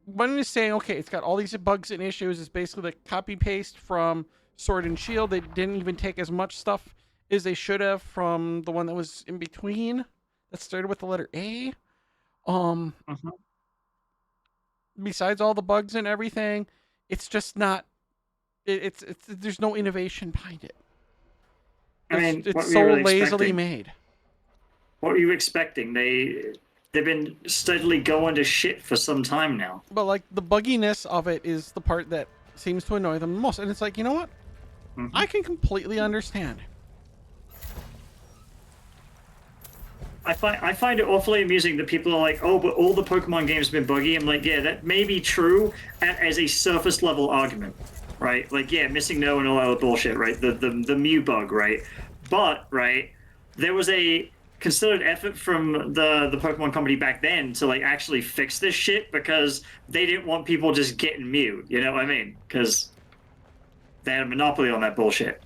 one is saying, okay, it's got all these bugs and issues. It's basically like copy paste from Sword and Shield. They didn't even take as much stuff as they should have from the one that was in between that started with the letter A. Mhm. Besides all the bugs and everything, it's just not. It's there's no innovation behind it. I mean, It's what were you so really lazily expecting? made. What were you expecting? They've been steadily going to shit for some time now. But like the bugginess of it is the part that seems to annoy them the most. And it's like, you know what? Hmm. I can completely understand. I find it awfully amusing that people are like, oh, but all the Pokemon games have been buggy. I'm like, yeah, that may be true as a surface level argument, right? Like, yeah, missing no and all that other bullshit, right? The Mew bug, right? But right, there was a considered effort from the Pokemon company back then to like actually fix this shit because they didn't want people just getting Mew. You know what I mean? Because they had a monopoly on that bullshit.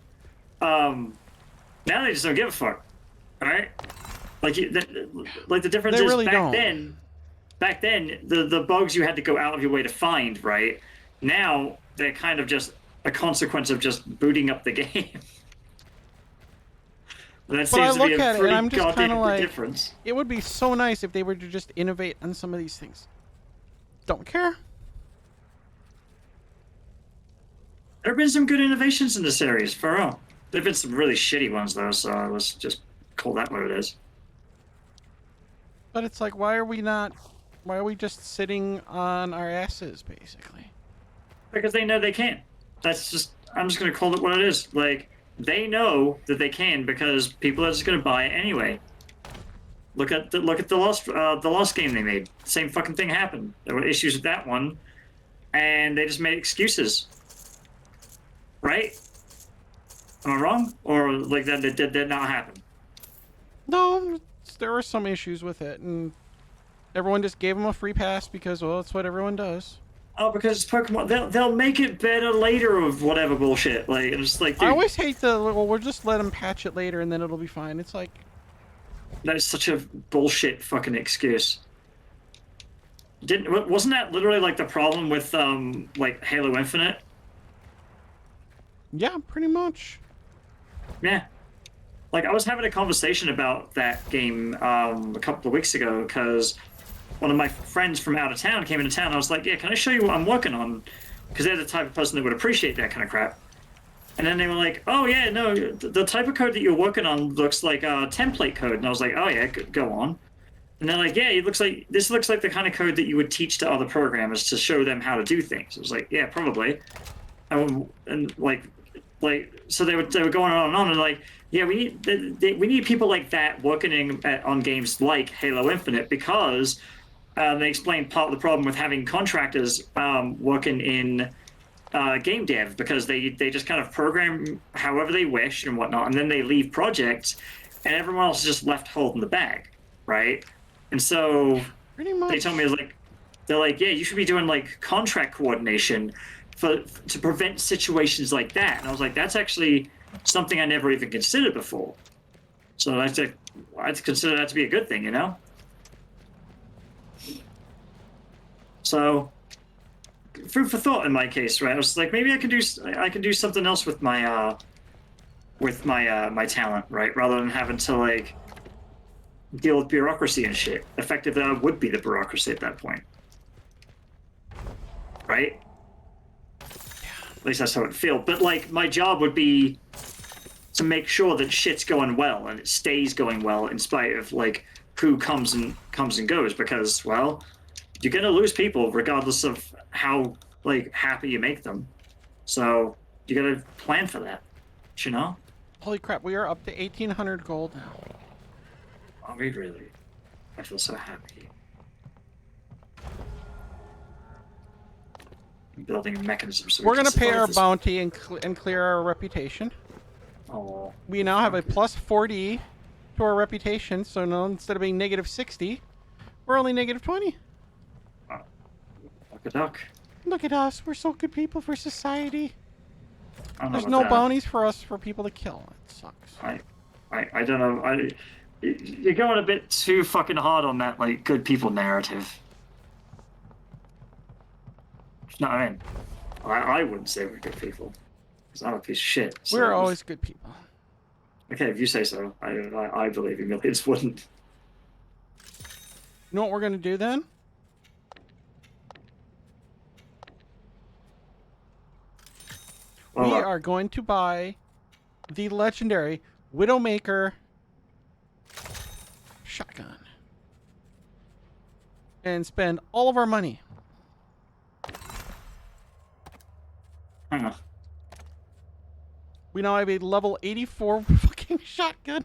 Now they just don't give a fuck. All right. Like, like the difference They is really don't. back then, the bugs you had to go out of your way to find, right? Now they're kind of just a consequence of just booting up the game. That But I seems to be look a at it and pretty I'm just kind goddamn of big like, difference. it would be so nice if they were to just innovate on some of these things. Don't care. There have been some good innovations in the series, for real. There have been some really shitty ones, though, so let's just call that what it is. But it's like, why are we just sitting on our asses, basically? Because they know they can. I'm just going to call it what it is. Like, they know that they can because people are just going to buy it anyway. Look at the lost game they made. Same fucking thing happened. There were issues with that one, and they just made excuses. Right? Am I wrong? Or like that did not happen? No, there were some issues with it, and everyone just gave them a free pass because, well, that's what everyone does. Oh, because it's Pokemon. They'll make it better later of whatever bullshit. Like it's like, dude, I always hate the, well, we'll just let them patch it later and then it'll be fine. It's like, that is such a bullshit fucking excuse. Wasn't that literally like the problem with like Halo Infinite? yeah, pretty much. Yeah. Like I was having a conversation about that game a couple of weeks ago because one of my friends from out of town came into town. I was like, "Yeah, can I show you what I'm working on?" Because they're the type of person that would appreciate that kind of crap. And then they were like, "Oh yeah, no, the type of code that you're working on looks like template code." And I was like, "Oh yeah, go on." And they're like, "Yeah, this looks like the kind of code that you would teach to other programmers to show them how to do things." I was like, "Yeah, probably." And like so they were going on and like, yeah, we need people like that working on games like Halo Infinite because they explained part of the problem with having contractors working in game dev because they just kind of program however they wish and whatnot, and then they leave projects, and everyone else is just left holding the bag, right? And so Pretty much. they told me they're like, yeah, you should be doing like contract coordination to prevent situations like that. And I was like, that's actually something I never even considered before. So I'd consider that to be a good thing, you know? So food for thought in my case, right? I was like, maybe I can do something else with my my talent, right? Rather than having to like deal with bureaucracy and shit. Effectively, I would be the bureaucracy at that point, right? At least that's how it feels. But like, my job would be to make sure that shit's going well and it stays going well in spite of like who comes and goes. Because well, you're gonna lose people regardless of how like happy you make them. So you gotta plan for that. You know? Holy crap, we are up to 1,800 gold now. Are we really? I feel so happy. Building a mechanism so We're we can gonna pay survive our this. bounty and clear our reputation. Oh, We now have a plus 40 to our reputation, so now instead of being negative 60, we're only negative 20. look a duck. Look at us, we're so good people for society. I don't know There's about no that. bounties for us for people to kill. It sucks. I don't know. You're going a bit too fucking hard on that like good people narrative. You know what I mean? I wouldn't say we're good people because I'm a piece of shit. So We're always good people. okay. If you say so, I believe you. Millions wouldn't. You know what we're gonna do then? Well, We are going to buy the legendary Widowmaker shotgun. And spend all of our money. Huh. We now have a level 84 fucking shotgun.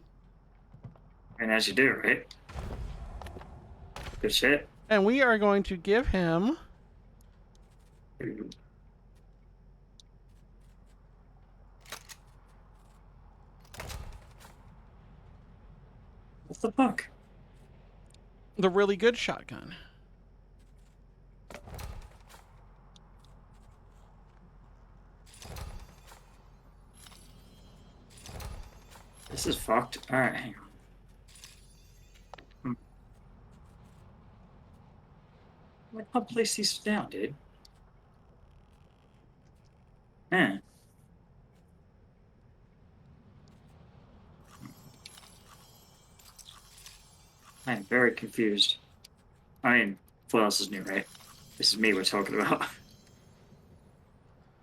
And as you do, right? Good shit. And we are going to give him... What the fuck? the really good shotgun. This is fucked. Alright, hang on. Like, I'll place these down, dude. Yeah. I am very confused. I mean, what else is new, right? This is me we're talking about.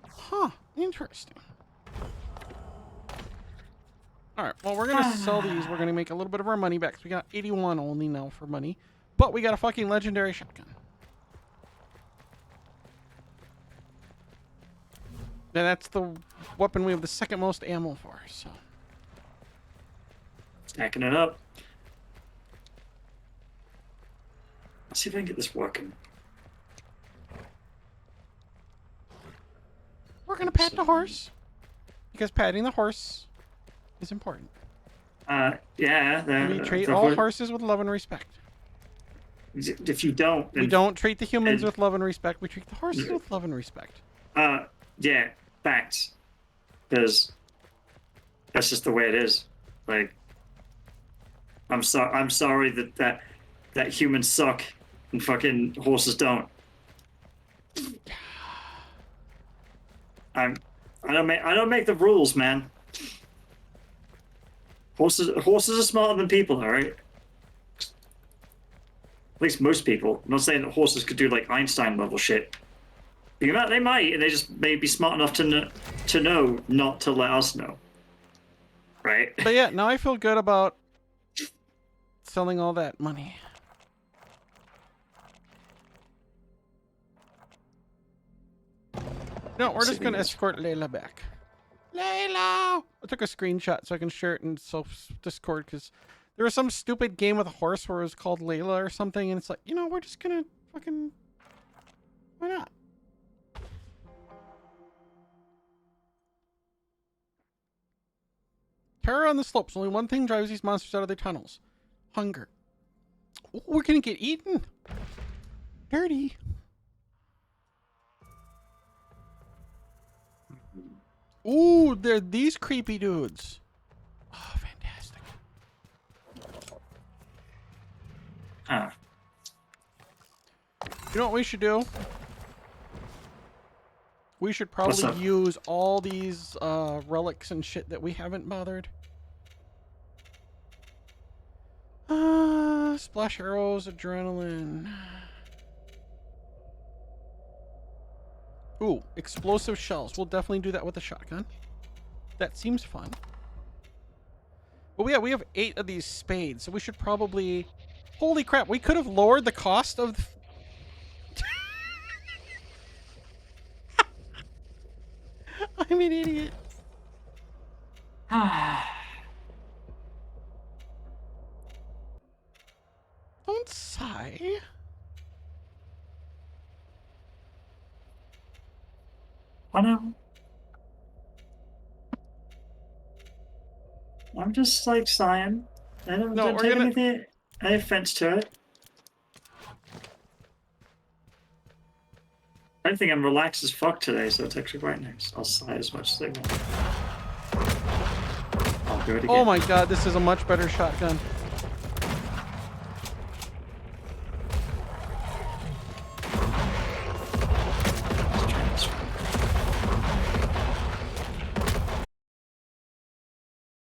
Huh, interesting. Alright, well, we're gonna sell these. We're gonna make a little bit of our money back. So we got 81 only now for money. But we got a fucking legendary shotgun. And that's the weapon we have the second most ammo for, so. Stacking it up. Let's see if I can get this working. We're gonna pat the horse. Because patting the horse is important. Yeah. We treat all horses with love and respect. If you don't, We don't treat the humans with love and respect. We treat the horses with love and respect. Yeah, facts. Because that's just the way it is. Like, I'm sorry that humans suck and fucking horses don't. I don't make the rules, man. Horses are smarter than people, all right? At least most people. I'm not saying that horses could do like Einstein level shit. They might, and they just may be smart enough to know not to let us know. Right? But yeah, now I feel good about selling all that money. No, we're just gonna escort Layla back. Layla! I took a screenshot so I can share it in Discord because there was some stupid game with a horse where it was called Layla or something, and it's like, you know, we're just gonna fucking... Why not? Terror on the slopes. Only one thing drives these monsters out of their tunnels. Hunger. Ooh, we're gonna get eaten. Dirty. Ooh, they're these creepy dudes. Oh, fantastic. Huh. You know what we should do? We should probably use all these relics and shit that we haven't bothered. Splash arrows, adrenaline. Ooh, explosive shells. We'll definitely do that with a shotgun. That seems fun. But yeah, we have 8 of these spades, so we should probably... Holy crap, we could have lowered the cost of... I'm an idiot. Don't sigh. I know. I'm just like sighing. I don't take any offense to it. I think I'm relaxed as fuck today, so it's actually quite nice. I'll sigh as much as I want. I'll do it again. Oh my god, this is a much better shotgun.